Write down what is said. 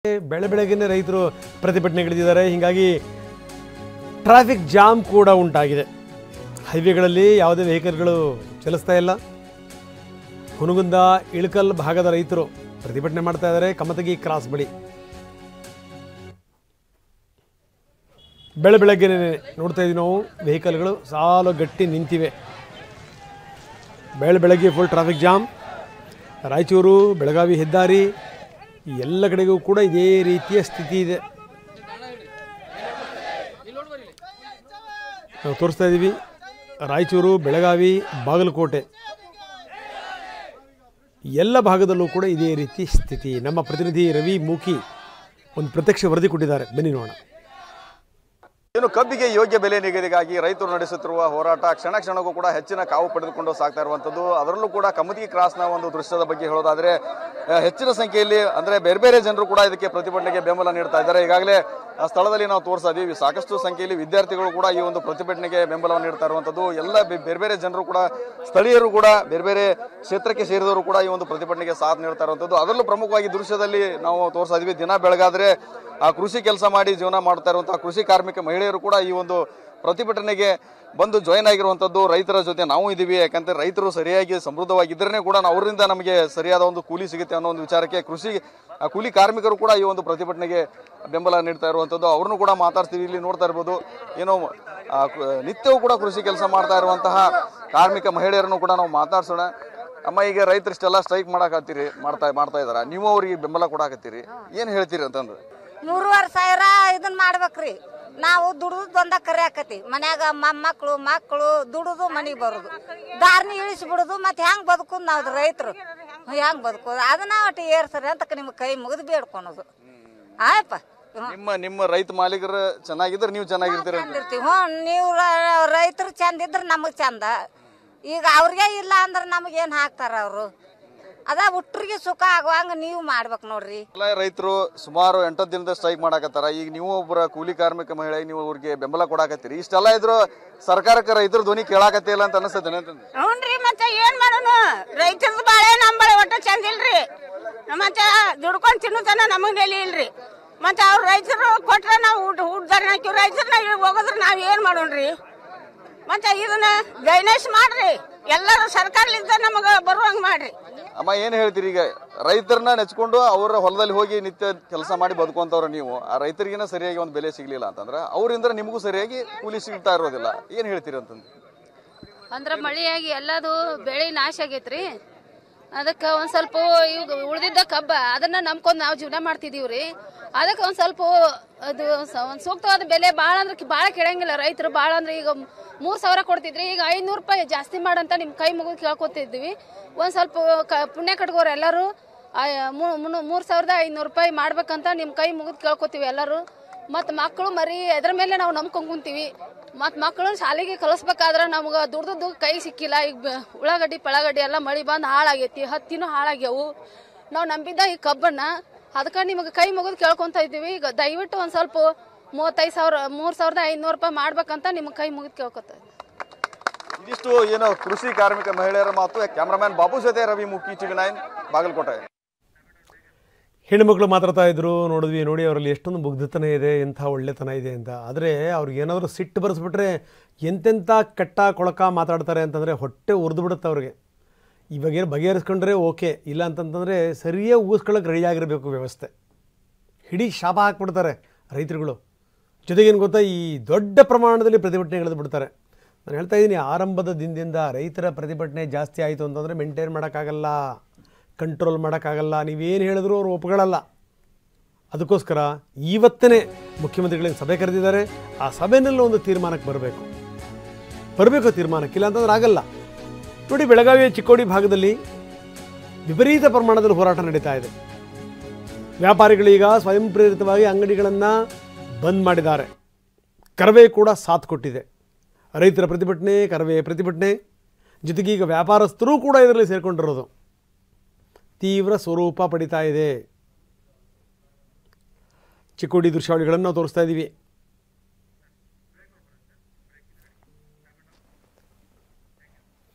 ಬೆಳಬೆಳಗಿನ ರೈತರು ಪ್ರತಿಭಟನೆಗಿಳಿದಿದ್ದಾರೆ. ಹೀಗಾಗಿ traffic jam ಕೂಡ ಉಂಟಾಗಿದೆ. ಹೈವೇಗಳಲ್ಲಿ ಯಾವುದೇ ವೆಹಿಕಲ್ಗಳು ಚಲಿಸ್ತಾ ಇಲ್ಲ. ಹುನಗುಂದ ಇಳಕಲ್ ಭಾಗದ ರೈತರು ಪ್ರತಿಭಟನೆ ಮಾಡ್ತಾ ಇದ್ದಾರೆ. ಕಮತಗಿ ಕ್ರಾಸ್ ಬಳಿ ಬೆಳಗ್ಗೆ ನೋಡ್ತಾ ಇದ್ದೀವಿ ನಾವು, ವೆಹಿಕಲ್ಗಳು ಸಾಲು ಗಟ್ಟಿ ನಿಂತಿವೆ. ಬೆಳಗ್ಗೆ full traffic jam. Raichur Belagavi ಹೆದ್ದಾರಿ ಎಲ್ಲ ಕಡೆಗೂ ಕೂಡ ಇದೇ ರೀತಿಯ ಸ್ಥಿತಿ ಇದೆ. ನಾವು ತೋರಿಸ್ತಾ ಇದ್ದೀವಿ ರಾಯಚೂರು ಬೆಳಗಾವಿ ಬಾಗಲಕೋಟೆ ಎಲ್ಲ ಭಾಗದಲ್ಲೂ ಕೂಡ ಇದೇ ರೀತಿ ಸ್ಥಿತಿ. ನಮ್ಮ ಪ್ರತಿನಿಧಿ ರವಿ ಮೂಕಿ ಒಂದು ಪ್ರತ್ಯಕ್ಷ ವರದಿ ಕೊಟ್ಟಿದ್ದಾರೆ, ಬನ್ನಿ ನೋಡೋಣ. ಇನ್ನು ಕಬ್ಬಿಗೆ ಯೋಗ್ಯ ಬೆಲೆ ನಿಗದಿಗಾಗಿ ರೈತರು ನಡೆಸುತ್ತಿರುವ ಹೋರಾಟ ಕ್ಷಣ ಕ್ಷಣಕ್ಕೂ ಕೂಡ ಹೆಚ್ಚಿನ ಕಾವು ಪಡೆದುಕೊಂಡು ಸಾಗ್ತಾ ಇರುವಂಥದ್ದು. ಅದರಲ್ಲೂ ಕೂಡ ಕಮತಗಿ ಕ್ರಾಸ್ನ ಒಂದು ದೃಶ್ಯದ ಬಗ್ಗೆ ಹೇಳೋದಾದ್ರೆ ಹೆಚ್ಚಿನ ಸಂಖ್ಯೆಯಲ್ಲಿ ಅಂದ್ರೆ ಬೇರೆ ಬೇರೆ ಜನರು ಕೂಡ ಇದಕ್ಕೆ ಪ್ರತಿಭಟನೆಗೆ ಬೆಂಬಲ ನೀಡ್ತಾ ಇದ್ದಾರೆ. ಈಗಾಗಲೇ ಸ್ಥಳದಲ್ಲಿ ನಾವು ತೋರಿಸ್ತಾ ಇದೀವಿ, ಸಾಕಷ್ಟು ಸಂಖ್ಯೆಯಲ್ಲಿ ವಿದ್ಯಾರ್ಥಿಗಳು ಕೂಡ ಈ ಒಂದು ಪ್ರತಿಭಟನೆಗೆ ಬೆಂಬಲವನ್ನು ನೀಡ್ತಾ ಇರುವಂಥದ್ದು. ಎಲ್ಲ ಬೇರೆ ಬೇರೆ ಜನರು ಕೂಡ, ಸ್ಥಳೀಯರು ಕೂಡ, ಬೇರೆ ಬೇರೆ ಕ್ಷೇತ್ರಕ್ಕೆ ಸೇರಿದವರು ಕೂಡ ಈ ಒಂದು ಪ್ರತಿಭಟನೆಗೆ ಸಾಥ್ ನೀಡ್ತಾ ಇರುವಂಥದ್ದು. ಅದರಲ್ಲೂ ಪ್ರಮುಖವಾಗಿ ದೃಶ್ಯದಲ್ಲಿ ನಾವು ತೋರಿಸ್ತಾ ಇದೀವಿ, ದಿನ ಬೆಳಗಾದ್ರೆ ಆ ಕೃಷಿ ಕೆಲಸ ಮಾಡಿ ಜೀವನ ಮಾಡ್ತಾ ಇರುವಂತಹ ಕೃಷಿ ಕಾರ್ಮಿಕ ಮಹಿಳೆಯರು ಕೂಡ ಈ ಒಂದು ಪ್ರತಿಭಟನೆಗೆ ಬಂದು ಜಾಯಿನ್ ಆಗಿರುವಂತದ್ದು. ರೈತರ ಜೊತೆ ನಾವು ಇದೀವಿ, ಯಾಕಂದ್ರೆ ರೈತರು ಸರಿಯಾಗಿ ಸಮೃದ್ಧವಾಗಿದ್ದರೆ ಕೂಡ ಅವರಿಂದ ನಮಗೆ ಸರಿಯಾದ ಒಂದು ಕೂಲಿ ಸಿಗುತ್ತೆ ಅನ್ನೋ ಒಂದು ವಿಚಾರಕ್ಕೆ ಕೂಲಿ ಕಾರ್ಮಿಕರು ಕೂಡ ಈ ಒಂದು ಪ್ರತಿಭಟನೆಗೆ ಬೆಂಬಲ ನೀಡ್ತಾ ಇರುವಂತದ್ದು. ಅವ್ರನ್ನು ಕೂಡ ಮಾತಾಡ್ತೀವಿ. ಇಲ್ಲಿ ನೋಡ್ತಾ ಇರ್ಬೋದು, ಏನೋ ನಿತ್ಯವೂ ಕೂಡ ಕೃಷಿ ಕೆಲಸ ಮಾಡ್ತಾ ಇರುವಂತಹ ಕಾರ್ಮಿಕ ಮಹಿಳೆಯರನ್ನು ಕೂಡ ನಾವು ಮಾತಾಡ್ಸೋಣ. ಅಮ್ಮ, ಈಗ ರೈತರು ಇಷ್ಟೆಲ್ಲ ಸ್ಟ್ರೈಕ್ ಮಾಡ್ತಾ ಇದಾರ, ನೀವು ಅವ್ರಿಗೆ ಬೆಂಬಲ ಕೊಡಾಕತ್ತೀರಿ, ಏನ್ ಹೇಳ್ತೀರಿ ಅಂತಂದ್ರೆ? 3,500 ಇದನ್ನ ಮಾಡ್ಬೇಕ್ರಿ. ನಾವು ದುಡ್ದು ಒಂದ ಕರೆ ಹಾಕತಿ ಮನ್ಯಾಗ ಮಕ್ಕಳು ದುಡುದು ಮನಿಗೆ ಬರುದು, ದಾರ್ನಿ ಇಳಿಸ್ಬಿಡುದು. ಮತ್ತೆ ಹೆಂಗ್ ಬದುಕುದು ನಾವು ರೈತರು, ಹೆಂಗ್ ಬದುಕುದು ಅದನ್ನ ಒಟ್ಟು ಏರ್ಸರಿ ಅಂತ ನಿಮ್ ಕೈ ಮುಗಿದು ಬೇಡ್ಕೊಳೋದು. ಆಯ್ಪ, ನಿಮ್ಮ ರೈತ ಮಾಲೀಕರು ಚೆನ್ನಾಗಿದ್ರೆ ನೀವು ಚೆನ್ನಾಗಿರ್ತೀರಿ. ನೀವು ರೈತರು ಚಂದ ಇದ್ರ ನಮಗ್ ಚಂದ. ಈಗ ಅವ್ರಿಗೆ ಇಲ್ಲ ಅಂದ್ರೆ ನಮಗೇನ್ ಹಾಕ್ತಾರ ಅವರು. ಅದ ಹುಟ್ರಿಗೆ ಸುಖ ಆಗುವಂಗ ನೀವು ಮಾಡ್ಬೇಕು ನೋಡ್ರಿ. ರೈತರು ಸುಮಾರು 8 ದಿನದ ಸ್ಟ್ರೈಕ್ ಮಾಡಾಕತ್ತಾರ. ಈಗ ನೀವು ಒಬ್ಬರ ಕೂಲಿ ಕಾರ್ಮಿಕ ಮಹಿಳೆ, ನೀವು ಅವ್ರಿಗೆ ಬೆಂಬಲ ಕೊಡಾಕತ್ತೀರಿ. ಇಷ್ಟೆಲ್ಲ ಇದ್ರು ಸರ್ಕಾರಕ್ಕೆ ರೈತರ ಧ್ವನಿ ಕೇಳಾಕತ್ತಿಲ್ಲ ಅಂತ ಅನಿಸ್ತದೆ. ಹ್ಞೂನ್ರಿ, ಮತ್ತೆ ಏನ್ ಮಾಡೋಣ? ರೈತರದ್ದು ಬಾಳೆ ನಮ್ಮ ಬಾಳೆ ಒಟ್ಟ ಚಂದ ಇಲ್ರಿ. ಮತ್ತೆ ದುಡ್ಕೊಂಡ್ ತಿನ್ನೋತನ ನಮಗ್ ನೆಲೆ ಇಲ್ರಿ. ಮತ್ತೆ ಅವ್ರ ರೈತರು ಕೊಟ್ರ ನಾವು ಹುಡ್ದಾರ ಹಾಕಿವ್, ರೈತರನ್ನ ಹೋಗೋದ್ರ ನಾವ್ ಏನ್ ಮಾಡೋಣ್ರಿ? ಮತ್ತೆ ಇದನ್ನ ಗೈನೇಶ್ ಮಾಡ್ರಿ, ಎಲ್ಲರೂ ಸರ್ಕಾರದಿಂದ ನಮಗ ಬರುವಂಗ ಮಾಡ್ರಿ. ಅಮ್ಮ, ಏನ್ ಹೇಳ್ತೀರಿ? ಈಗ ರೈತರನ್ನ ನೆಚ್ಕೊಂಡು ಅವರ ಹೊಲದಲ್ಲಿ ಹೋಗಿ ನಿತ್ಯ ಕೆಲಸ ಮಾಡಿ ಬದುಕುವಂತವ್ರು ನೀವು, ಆ ರೈತರಿಗಿನ ಸರಿಯಾಗಿ ಒಂದು ಬೆಲೆ ಸಿಗ್ಲಿಲ್ಲ ಅಂತಂದ್ರೆ ಅವರಿಂದ ನಿಮಗೂ ಸರಿಯಾಗಿ ಕೂಲಿ ಸಿಗ್ತಾ ಇರೋದಿಲ್ಲ, ಏನ್ ಹೇಳ್ತೀರಿ ಅಂತಂದ್ರೆ? ಅಂದ್ರ ಮಳೆಯಾಗಿ ಎಲ್ಲದು ಬೆಳೆ ನಾಶ ಆಗೈತ್ರಿ. ಅದಕ್ಕೆ ಒಂದ್ ಸ್ವಲ್ಪ ಈಗ ಉಳಿದಿದ್ದ ಕಬ್ಬ ಅದನ್ನ ನಂಬ್ಕೊಂಡ್ ನಾವು ಜೀವನ ಮಾಡ್ತಿದೀವ್ರಿ. ಅದಕ್ಕೆ ಒಂದ್ ಸ್ವಲ್ಪ ಅದು ಒಂದ್ ಸೂಕ್ತವಾದ ಬೆಲೆ ಬಾಳ ಅಂದ್ರೆ ಬಾಳ ಕೇಳಂಗಿಲ್ಲ ರೈತರು. ಬಾಳ ಅಂದ್ರೆ ಈಗ 3,000 ಕೊಡ್ತಿದ್ರಿ, ಈಗ 500 ರೂಪಾಯಿ ಜಾಸ್ತಿ ಮಾಡಂತ ನಿಮ್ ಕೈ ಮುಗಿದು ಕೇಳ್ಕೊತಿದ್ವಿ. ಒಂದ್ ಸ್ವಲ್ಪ ಪುಣ್ಯ ಕಟ್ಕೋರು ಎಲ್ಲರೂ 3,500 ರೂಪಾಯಿ ಮಾಡ್ಬೇಕಂತ ನಿಮ್ ಕೈ ಮುಗಿದು ಕೇಳ್ಕೊತೀವಿ ಎಲ್ಲರೂ. ಮತ್ ಮಕ್ಕಳು ಮರಿ ಅದ್ರ ಮೇಲೆ ನಾವು ನಂಬ್ಕೊಂಡ್ ಕುಂತೀವಿ. ಮತ್ ಮಕ್ಕಳು ಶಾಲೆಗೆ ಕಲಿಸ್ಬೇಕಾದ್ರ ನಮ್ಗ ದುಡ್ದು ಕೈ ಸಿಕ್ಕಿಲ್ಲ. ಈಗ ಉಳ್ಳಾಗಡ್ಡಿ ಪಳಗಡ್ಡಿ ಎಲ್ಲ ಮಳಿ ಬಂದ್ ಹಾಳಾಗೈತಿ, ಹತ್ತಿನೂ ಹಾಳಾಗ್ಯಾವು. ನಾವ್ ನಂಬಿದ್ದ ಈ ಕಬ್ಬನ್ನ, ಅದಕ್ಕ ನಿಮಗೆ ಕೈ ಮುಗಿದು ಕೇಳ್ಕೊಂತ ಇದ್ದೀವಿ. ಈಗ ದಯವಿಟ್ಟು ಒಂದ್ ಸ್ವಲ್ಪ 3,500 ರೂಪಾಯಿ ಮಾಡ್ಬೇಕಂತ ನಿಮ್ಗೆ ಕೈ ಮುಗಿದು ಕೇಳ್ಕೊತ. ಇದಿಷ್ಟು ಏನೋ ಕೃಷಿ ಕಾರ್ಮಿಕ ಮಹಿಳೆಯರ ಮಾತು. ಕ್ಯಾಮ್ರಾಮ್ಯಾನ್ ಬಾಬು ಜೊತೆ ರವಿ ಮುಕ್ಕಿ, TV9 ಬಾಗಲಕೋಟೆ. ಹೆಣ್ಣುಮಕ್ಳು ಮಾತಾಡ್ತಾ ಇದ್ರು, ನೋಡಿ ಅವರಲ್ಲಿ ಎಷ್ಟೊಂದು ಮುಗ್ಧತನ ಇದೆ, ಎಂಥ ಒಳ್ಳೆತನ ಇದೆ ಅಂತ. ಆದರೆ ಅವ್ರಿಗೆ ಏನಾದರೂ ಸಿಟ್ಟು ಬರೆಸ್ಬಿಟ್ರೆ ಎಂತೆಂಥ ಕೆಟ್ಟ ಕೊಳಕ ಮಾತಾಡ್ತಾರೆ ಅಂತಂದರೆ ಹೊಟ್ಟೆ ಉರಿದು ಬಿಡುತ್ತೆ ಅವ್ರಿಗೆ. ಇವಾಗೇನು ಬಗೆಹರಿಸ್ಕೊಂಡ್ರೆ ಓಕೆ, ಇಲ್ಲ ಅಂತಂತಂದರೆ ಸರಿಯಾಗಿ ಊಸ್ಕೊಳ್ಳೋಕೆ ರೆಡಿಯಾಗಿರಬೇಕು ವ್ಯವಸ್ಥೆ. ಹಿಡೀ ಶಾಪ ಹಾಕ್ಬಿಡ್ತಾರೆ ರೈತರುಗಳು. ಜೊತೆಗೇನು ಗೊತ್ತಾ, ಈ ದೊಡ್ಡ ಪ್ರಮಾಣದಲ್ಲಿ ಪ್ರತಿಭಟನೆಗಳು ಬಿಡ್ತಾರೆ. ನಾನು ಹೇಳ್ತಾ ಇದ್ದೀನಿ, ಆರಂಭದ ದಿನದಿಂದ ರೈತರ ಪ್ರತಿಭಟನೆ ಜಾಸ್ತಿ ಆಯಿತು ಅಂತಂದರೆ ಮೇಂಟೈನ್ ಮಾಡೋಕ್ಕಾಗಲ್ಲ, ಕಂಟ್ರೋಲ್ ಮಾಡೋಕ್ಕಾಗಲ್ಲ, ನೀವೇನು ಹೇಳಿದ್ರು ಅವ್ರು ಒಪ್ಕೊಳ್ಳಲ್ಲ. ಅದಕ್ಕೋಸ್ಕರ ಇವತ್ತೇ ಮುಖ್ಯಮಂತ್ರಿಗಳಿಗೆ ಸಭೆ ಕರೆದಿದ್ದಾರೆ. ಆ ಸಭೆಯಲ್ಲಿ ಒಂದು ತೀರ್ಮಾನಕ್ಕೆ ಬರಬೇಕು ತೀರ್ಮಾನಕ್ಕಿಲ್ಲ ಅಂತಂದ್ರೆ ಆಗಲ್ಲ. ನೋಡಿ, ಬೆಳಗಾವಿಯ ಚಿಕ್ಕೋಡಿ ಭಾಗದಲ್ಲಿ ವಿಪರೀತ ಪ್ರಮಾಣದಲ್ಲಿ ಹೋರಾಟ ನಡೀತಾ ಇದೆ. ವ್ಯಾಪಾರಿಗಳೀಗ ಸ್ವಯಂ ಪ್ರೇರಿತವಾಗಿ ಅಂಗಡಿಗಳನ್ನು ಬಂದ್ ಮಾಡಿದ್ದಾರೆ. ಕರವೇ ಕೂಡ ಸಾಥ್ ಕೊಟ್ಟಿದೆ. ರೈತರ ಪ್ರತಿಭಟನೆ, ಕರವೇ ಪ್ರತಿಭಟನೆ, ಜೊತೆಗೆ ಈಗ ವ್ಯಾಪಾರಸ್ಥರು ಕೂಡ ಇದರಲ್ಲಿ ಸೇರಿಕೊಂಡಿರೋದು ತೀವ್ರ ಸ್ವರೂಪ ಪಡಿತಾ ಇದೆ. ಚಿಕ್ಕೋಡಿ ದೃಶ್ಯಾವಳಿಗಳನ್ನು ನಾವು ತೋರಿಸ್ತಾ ಇದ್ದೀವಿ.